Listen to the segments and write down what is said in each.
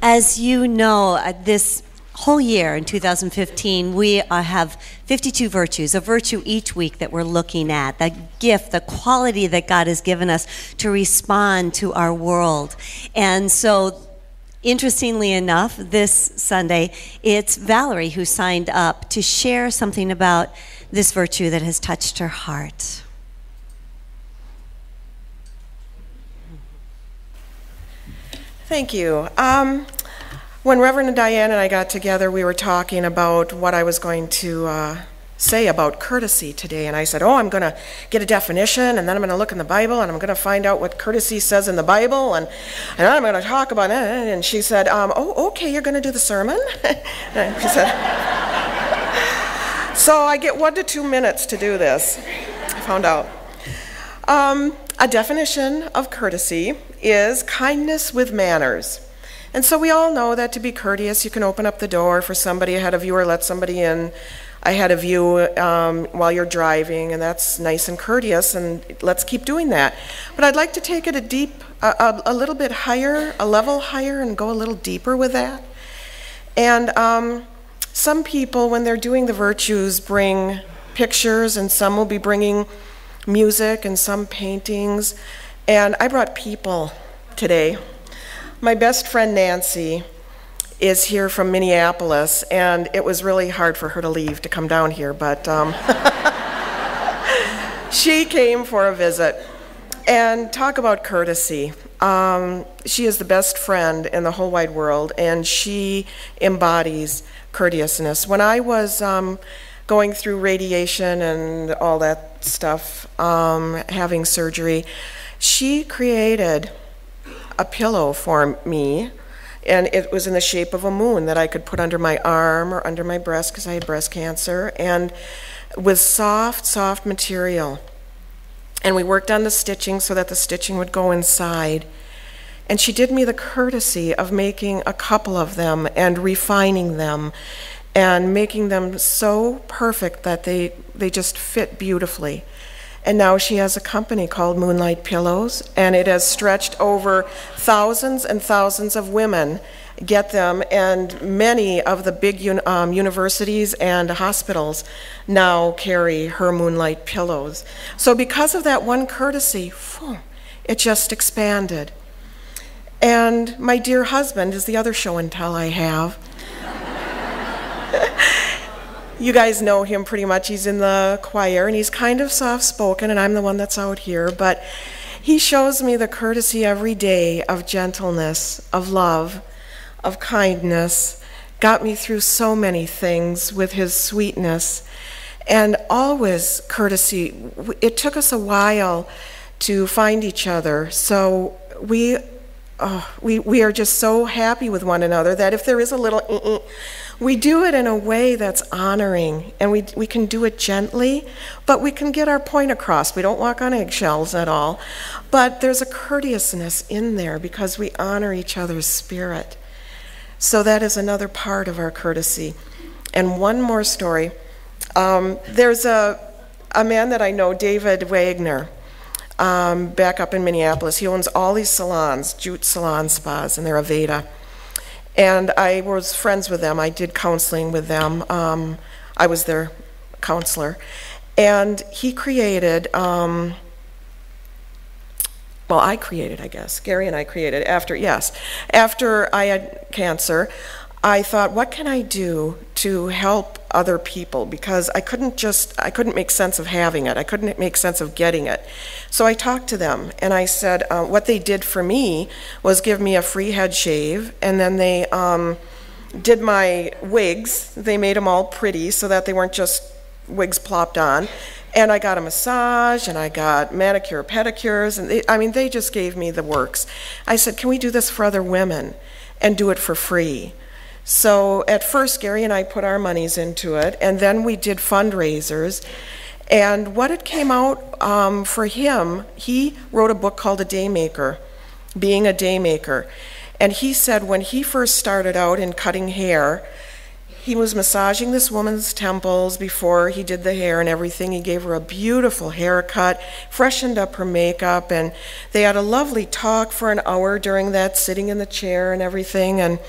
As you know, this whole year in 2015, we have 52 virtues, a virtue each week that we're looking at, the gift, the quality that God has given us to respond to our world. And so, interestingly enough, this Sunday, it's Valerie who signed up to share something about this virtue that has touched her heart. Thank you. When Reverend Diane and I got together, we were talking about what I was going to say about courtesy today. And I said, I'm going to get a definition, and then I'm going to look in the Bible, and I'm going to find out what courtesy says in the Bible, and then I'm going to talk about it. And she said, okay, you're going to do the sermon? And she said, so I get 1 to 2 minutes to do this, I found out. A definition of courtesy is kindness with manners. And so we all know that to be courteous, you can open up the door for somebody ahead of you or let somebody in ahead of you while you're driving, and that's nice and courteous, and let's keep doing that. But I'd like to take it a little bit higher, a level higher, and go a little deeper with that. And some people, when they're doing the virtues, bring pictures, and some will be bringing music and some paintings. And I brought people today. My best friend Nancy is here from Minneapolis, and it was really hard for her to leave to come down here, but she came for a visit. And talk about courtesy. She is the best friend in the whole wide world, and she embodies courteousness. When I was going through radiation and all that stuff, having surgery, she created a pillow for me, and it was in the shape of a moon that I could put under my arm or under my breast because I had breast cancer, and with soft material. And we worked on the stitching so that the stitching would go inside. And she did me the courtesy of making a couple of them and refining them and making them so perfect that they just fit beautifully. And now she has a company called Moonlight Pillows, and it has stretched over thousands and thousands of women get them, and many of the big universities and hospitals now carry her Moonlight Pillows. So because of that one courtesy, it just expanded. And my dear husband is the other show and tell I have. You guys know him pretty much. He's in the choir, and he's kind of soft-spoken, and I'm the one that's out here. But he shows me the courtesy every day of gentleness, of love, of kindness, got me through so many things with his sweetness, and always courtesy. It took us a while to find each other, so we are just so happy with one another that if there is a little we do it in a way that's honoring, and we can do it gently, but we can get our point across. We don't walk on eggshells at all, but there's a courteousness in there because we honor each other's spirit. So that is another part of our courtesy. And one more story. There's a man that I know, David Wagner, back up in Minneapolis. He owns all these salons, jute salon spas, and they're Aveda. And I was friends with them. I did counseling with them. I was their counselor. And he created, I created, I guess. Gary and I created after I had cancer. I thought, what can I do to help other people? Because I couldn't make sense of having it. I couldn't make sense of getting it. So I talked to them, and I said, what they did for me was give me a free head shave, and then they did my wigs. They made them all pretty so that they weren't just wigs plopped on. And I got a massage, and I got manicure, pedicures, and they just gave me the works. I said, can we do this for other women and do it for free? So at first, Gary and I put our monies into it, and then we did fundraisers. And what it came out for him, he wrote a book called A Daymaker, Being a Daymaker. And he said when he first started out in cutting hair, he was massaging this woman's temples before he did the hair and everything. He gave her a beautiful haircut, freshened up her makeup, and they had a lovely talk for an hour during that, sitting in the chair and everything, and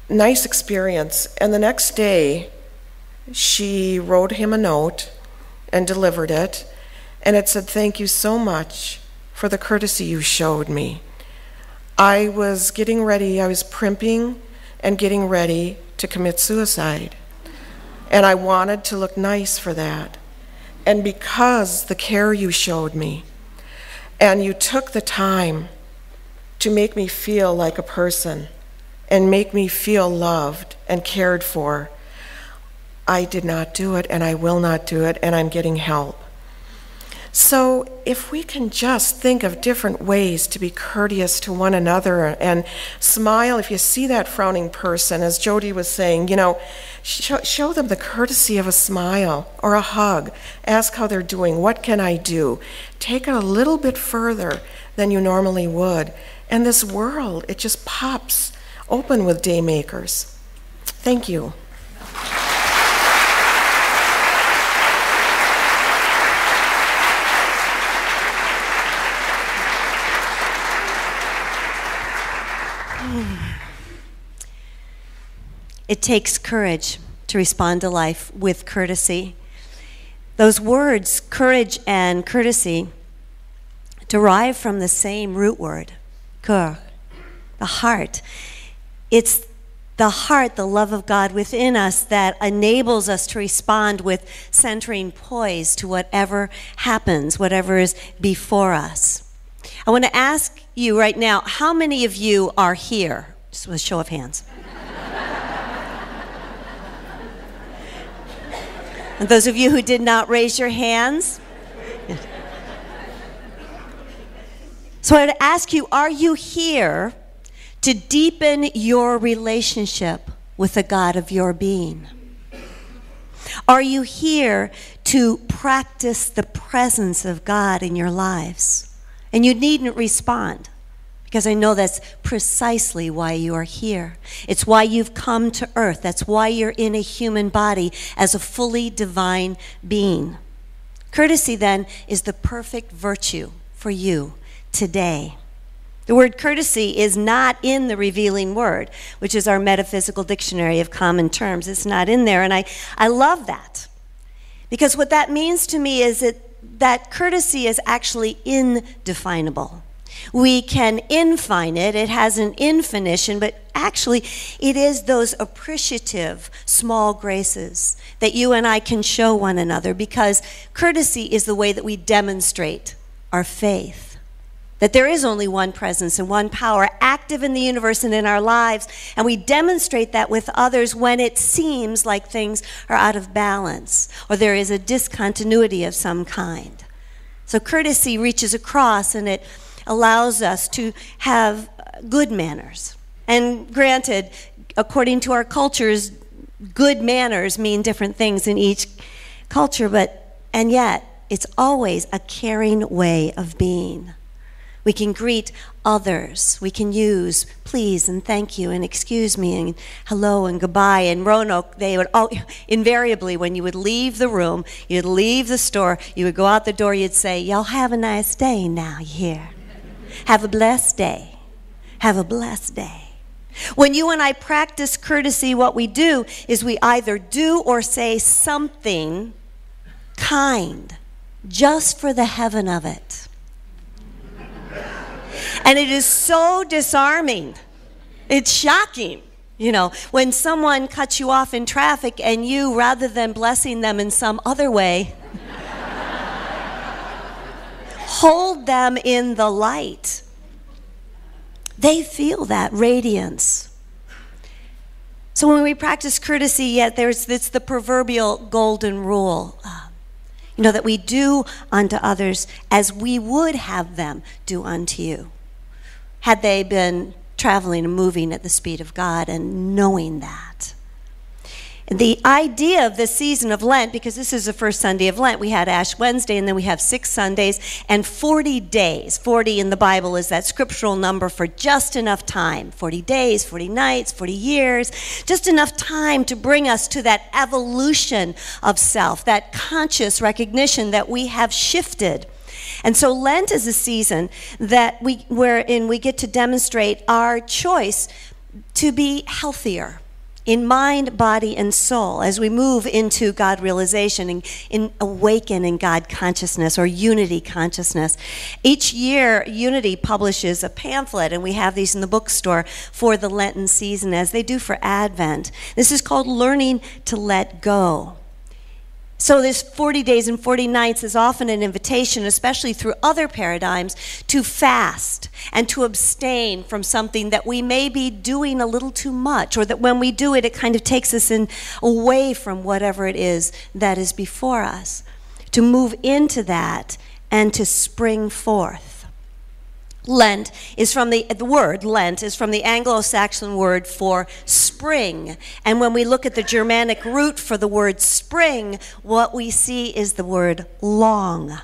nice experience. And the next day, she wrote him a note and delivered it, and it said, "Thank you so much for the courtesy you showed me. I was getting ready, I was primping and getting ready to commit suicide. And I wanted to look nice for that. And because the care you showed me, and you took the time to make me feel like a person and make me feel loved and cared for, I did not do it, and I will not do it, and I'm getting help." So if we can just think of different ways to be courteous to one another and smile, if you see that frowning person, as Jody was saying, show them the courtesy of a smile or a hug. Ask how they're doing. What can I do? Take it a little bit further than you normally would. And this world, it just pops open with day makers. Thank you. It takes courage to respond to life with courtesy. Those words, courage and courtesy, derive from the same root word, cœur, the heart. It's the heart, the love of God within us, that enables us to respond with centering poise to whatever happens, whatever is before us. I want to ask you right now, how many of you are here? Just with a show of hands. And those of you who did not raise your hands. So I would ask you, are you here to deepen your relationship with the God of your being? Are you here to practice the presence of God in your lives? And you needn't respond, because I know that's precisely why you are here. It's why you've come to earth. That's why you're in a human body as a fully divine being. Courtesy, then, is the perfect virtue for you today. The word courtesy is not in the Revealing Word, which is our metaphysical dictionary of common terms. It's not in there, and I love that. Because what that means to me is that courtesy is actually indefinable. We can infine it. It has an infinition, but actually it is those appreciative small graces that you and I can show one another, because courtesy is the way that we demonstrate our faith, that there is only one presence and one power active in the universe and in our lives, and we demonstrate that with others when it seems like things are out of balance or there is a discontinuity of some kind. So courtesy reaches across, and it allows us to have good manners. And granted, according to our cultures, good manners mean different things in each culture, and yet it's always a caring way of being. We can greet others. We can use please and thank you and excuse me and hello and goodbye. And Roanoke, they would invariably, when you would leave the room, you'd leave the store, you would go out the door, you'd say, "Y'all have a nice day now, you hear? Have a blessed day. Have a blessed day." When you and I practice courtesy, what we do is we either do or say something kind just for the heaven of it. And it is so disarming. It's shocking. When someone cuts you off in traffic and you, rather than blessing them in some other way, hold them in the light. They feel that radiance. So when we practice courtesy, it's the proverbial golden rule, that we do unto others as we would have them do unto you, had they been traveling and moving at the speed of God and knowing that. The idea of this season of Lent, because this is the first Sunday of Lent, we had Ash Wednesday, and then we have 6 Sundays and 40 days. 40 in the Bible is that scriptural number for just enough time. 40 days, 40 nights, 40 years, just enough time to bring us to that evolution of self, that conscious recognition that we have shifted. And so Lent is a season wherein we get to demonstrate our choice to be healthier in mind, body, and soul as we move into God realization and in awaken in God consciousness or unity consciousness. Each year, Unity publishes a pamphlet, and we have these in the bookstore for the Lenten season as they do for Advent. This is called Learning to Let Go. So this 40 days and 40 nights is often an invitation, especially through other paradigms, to fast and to abstain from something that we may be doing a little too much, or that when we do it, it kind of takes us away from whatever it is that is before us. To move into that and to spring forth. Lent is from the word Lent is from the Anglo-Saxon word for spring. And when we look at the Germanic root for the word spring, what we see is the word long.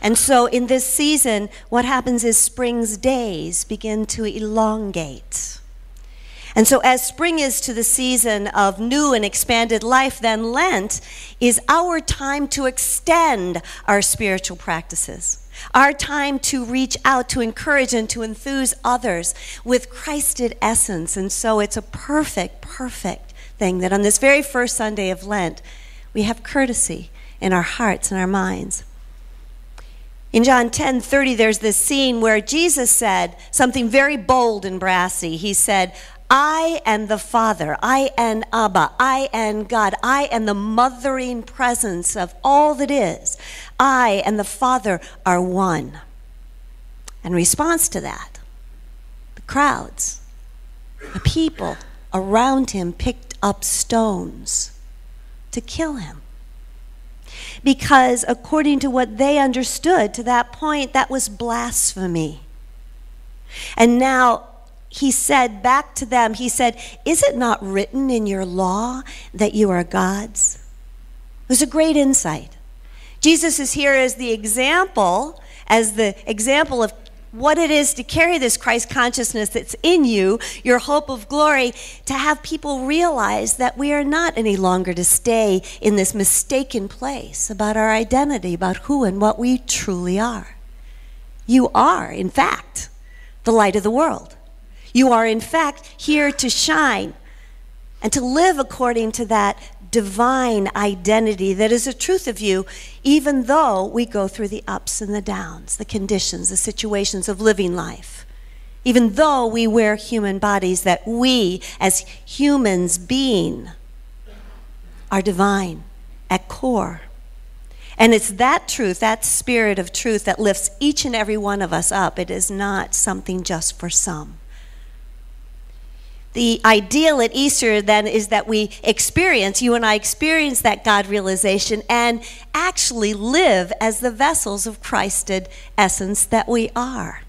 And so in this season, what happens is spring's days begin to elongate. And so as spring is to the season of new and expanded life, then Lent is our time to extend our spiritual practices. Our time to reach out, to encourage, and to enthuse others with Christed essence. And so it's a perfect thing that on this very first Sunday of Lent, we have courtesy in our hearts and our minds. In John 10:30, there's this scene where Jesus said something very bold and brassy. He said, I am the Father, I am Abba, I am God, I am the mothering presence of all that is. I and the Father are one. In response to that, the crowds, the people around him picked up stones to kill him. Because according to what they understood to that point, that was blasphemy. And now he said back to them, he said, is it not written in your law that you are gods? It was a great insight. Jesus is here as the example of what it is to carry this Christ consciousness that's in you, your hope of glory, to have people realize that we are not any longer to stay in this mistaken place about our identity, about who and what we truly are. You are, in fact, the light of the world. You are, in fact, here to shine and to live according to that divine identity that is a truth of you, even though we go through the ups and the downs, the conditions, the situations of living life. Even though we wear human bodies, that we, as humans being, are divine at core. And it's that truth, that spirit of truth, that lifts each and every one of us up. It is not something just for some. The ideal at Easter then is that we experience, you and I experience that God realization and actually live as the vessels of Christed essence that we are.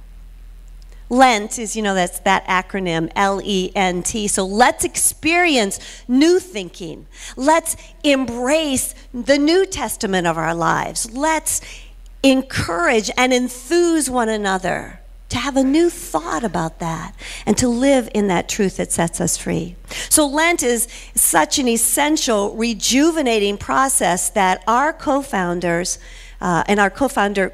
Lent is, that's that acronym, L-E-N-T. So let's experience new thinking. Let's embrace the New Testament of our lives. Let's encourage and enthuse one another to have a new thought about that and to live in that truth that sets us free. So Lent is such an essential, rejuvenating process that our co-founders and our co-founder,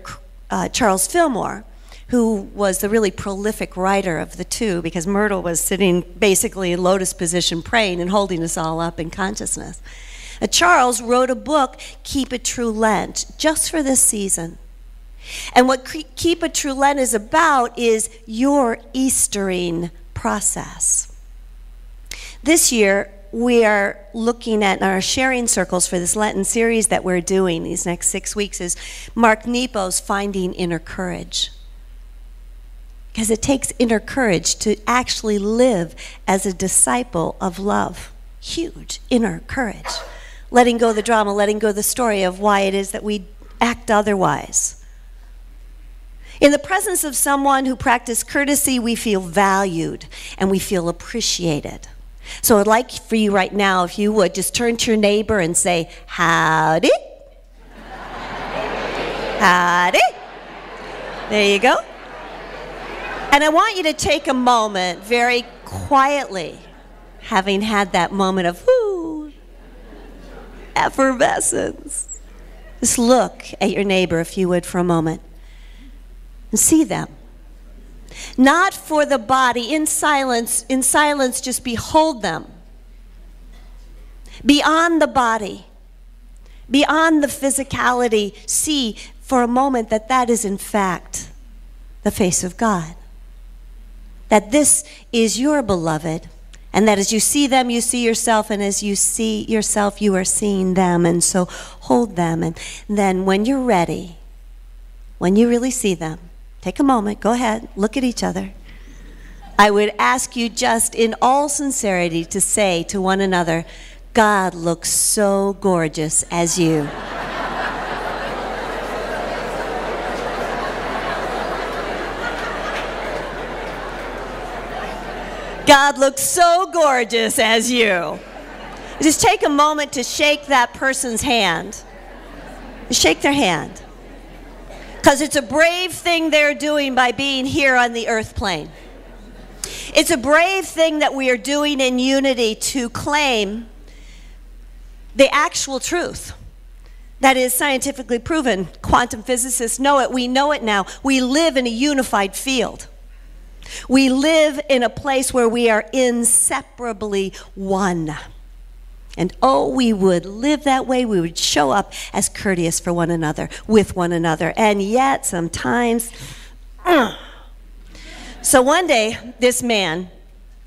Charles Fillmore, who was the really prolific writer of the two, because Myrtle was sitting basically in lotus position praying and holding us all up in consciousness. Charles wrote a book, Keep a True Lent, just for this season. And what Keep a True Lent is about is your Eastering process. This year, we are looking at our sharing circles for this Lenten series that we're doing these next 6 weeks is Mark Nepos' Finding Inner Courage. Because it takes inner courage to actually live as a disciple of love. Huge inner courage. Letting go of the drama, letting go of the story of why it is that we act otherwise. In the presence of someone who practiced courtesy, we feel valued and we feel appreciated. So I'd like for you right now, if you would, just turn to your neighbor and say, howdy. Howdy. There you go. And I want you to take a moment very quietly, having had that moment of, whoo, effervescence. Just look at your neighbor, if you would, for a moment, and see them. Not for the body, in silence, just behold them. Beyond the body, beyond the physicality, see for a moment that that is in fact the face of God. That this is your beloved, and that as you see them, you see yourself, and as you see yourself, you are seeing them. And so hold them, and then when you're ready, when you really see them, take a moment, go ahead, look at each other. I would ask you just in all sincerity to say to one another, God looks so gorgeous as you. God looks so gorgeous as you. Just take a moment to shake that person's hand. Shake their hand. Because it's a brave thing they're doing by being here on the earth plane. It's a brave thing that we are doing in unity to claim the actual truth that is scientifically proven. Quantum physicists know it. We know it now. We live in a unified field. We live in a place where we are inseparably one. And oh, we would live that way. We would show up as courteous for one another, with one another. And yet, sometimes... So one day, this man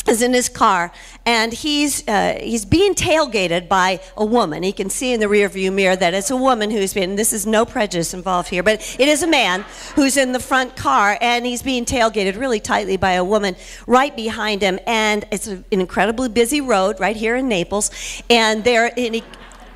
is in his car, and he's being tailgated by a woman. He can see in the rearview mirror that it's a woman who's been, this is no prejudice involved here, but it is a man who's in the front car, and he's being tailgated really tightly by a woman right behind him. And it's an incredibly busy road right here in Naples, and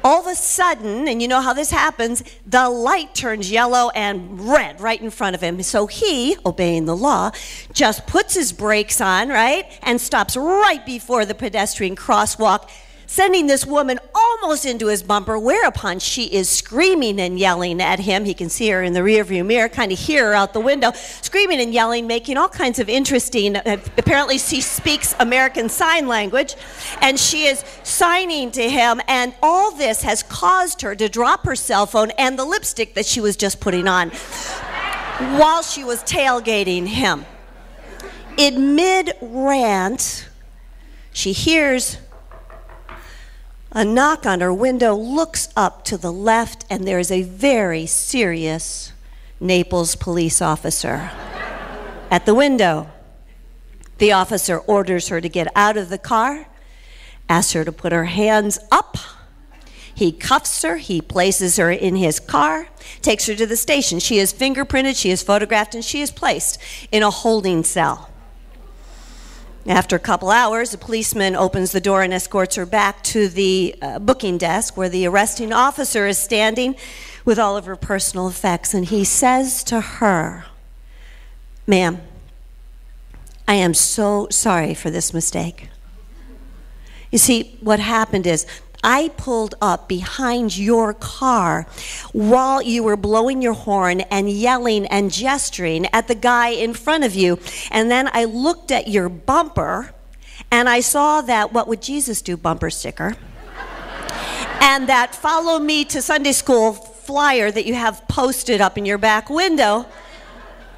all of a sudden, and you know how this happens, the light turns yellow and red right in front of him. So he, obeying the law, just puts his brakes on, right, and stops right before the pedestrian crosswalk, sending this woman almost into his bumper, whereupon she is screaming and yelling at him. He can see her in the rearview mirror, kind of hear her out the window, screaming and yelling, making all kinds of interesting, apparently she speaks American Sign Language, and she is signing to him, and all this has caused her to drop her cell phone and the lipstick that she was just putting on while she was tailgating him. In mid-rant, she hears a knock on her window, looks up to the left, and there is a very serious Naples police officer at the window. The officer orders her to get out of the car, asks her to put her hands up. He cuffs her, he places her in his car, takes her to the station. She is fingerprinted, she is photographed, and she is placed in a holding cell. After a couple hours, the policeman opens the door and escorts her back to the booking desk where the arresting officer is standing with all of her personal effects. And he says to her, "Ma'am, I am so sorry for this mistake. You see, what happened is I pulled up behind your car while you were blowing your horn and yelling and gesturing at the guy in front of you. And then I looked at your bumper and I saw that what would Jesus do bumper sticker and that follow me to Sunday school flyer that you have posted up in your back window,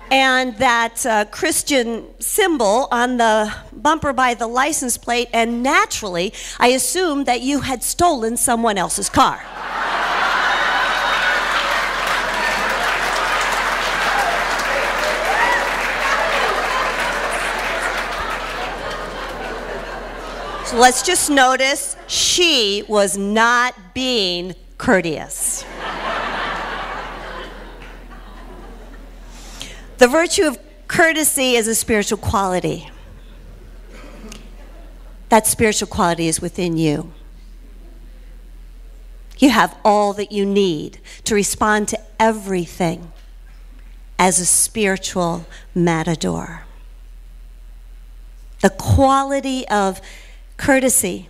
and that Christian symbol on the bumper by the license plate, and naturally, I assumed that you had stolen someone else's car." So let's just notice, she was not being courteous. The virtue of courtesy is a spiritual quality. That spiritual quality is within you. You have all that you need to respond to everything as a spiritual matador. The quality of Courtesy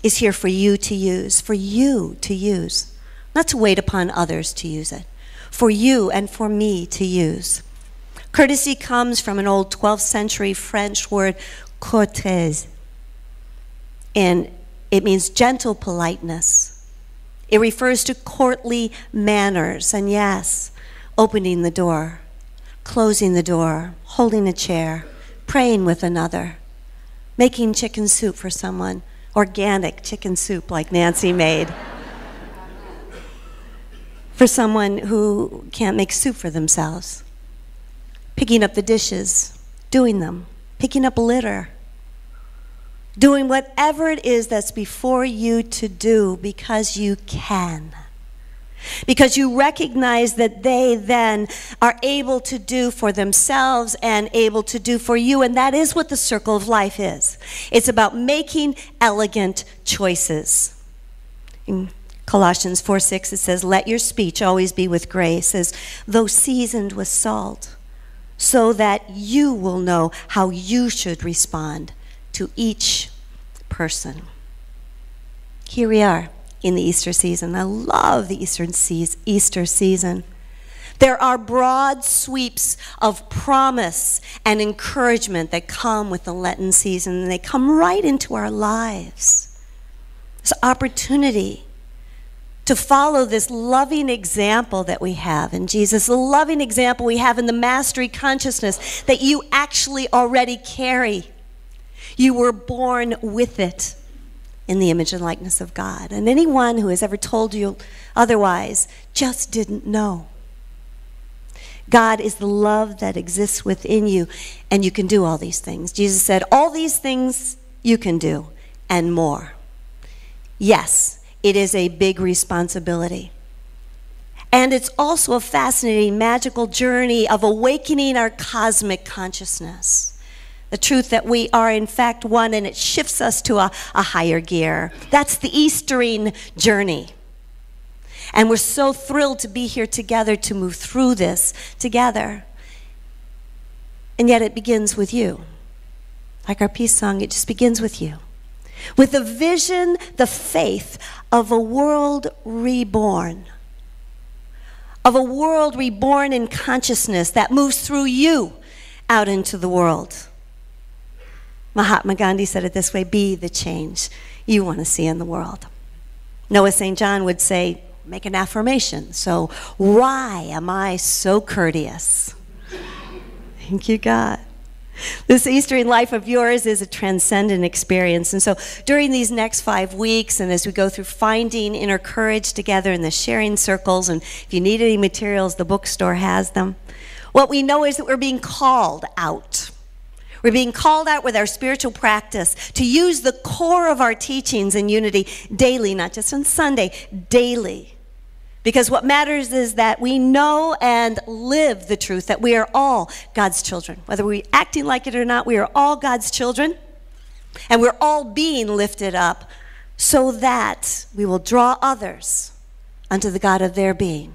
is here for you to use, not to wait upon others to use it, for you and for me to use. Courtesy comes from an old 12th century French word, Courteous, and it means gentle politeness. It refers to courtly manners, and yes, opening the door, closing the door, holding a chair, praying with another, making chicken soup for someone, organic chicken soup like Nancy made, for someone who can't make soup for themselves, picking up the dishes, doing them, picking up litter, doing whatever it is that's before you to do because you can. Because you recognize that they then are able to do for themselves and able to do for you, and that is what the circle of life is. It's about making elegant choices. In Colossians 4:6 it says, "Let your speech always be with grace, as though seasoned with salt, so that you will know how you should respond to each person." Here we are in the Easter season. I love the Easter season. There are broad sweeps of promise and encouragement that come with the Lenten season, and they come right into our lives. It's an opportunity to follow this loving example that we have in Jesus, the loving example we have in the mastery consciousness that you actually already carry. You were born with it in the image and likeness of God. And anyone who has ever told you otherwise just didn't know. God is the love that exists within you, and you can do all these things. Jesus said, all these things you can do, and more. Yes, it is a big responsibility. And it's also a fascinating, magical journey of awakening our cosmic consciousness. The truth that we are in fact one, and it shifts us to a higher gear. That's the Eastering journey. And we're so thrilled to be here together to move through this together. And yet it begins with you. Like our peace song, it just begins with you. With the vision, the faith of a world reborn. Of a world reborn in consciousness that moves through you out into the world. Mahatma Gandhi said it this way, be the change you want to see in the world. Noah St. John would say, make an affirmation. So, why am I so courteous? Thank you, God. This Eastern life of yours is a transcendent experience. And so during these next 5 weeks, and as we go through finding inner courage together in the sharing circles, and if you need any materials, the bookstore has them, what we know is that we're being called out. We're being called out with our spiritual practice to use the core of our teachings in unity daily, not just on Sunday, daily. Because what matters is that we know and live the truth that we are all God's children. Whether we're acting like it or not, we are all God's children. And we're all being lifted up so that we will draw others unto the God of their being.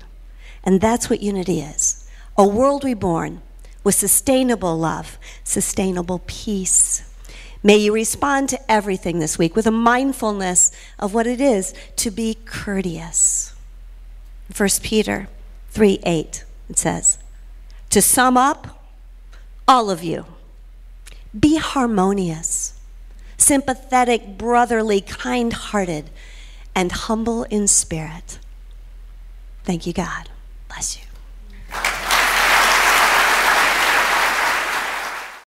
And that's what unity is. A world reborn with sustainable love, sustainable peace. May you respond to everything this week with a mindfulness of what it is to be courteous. 1 Peter 3:8, it says, to sum up, all of you, be harmonious, sympathetic, brotherly, kind-hearted, and humble in spirit. Thank you, God. Bless you.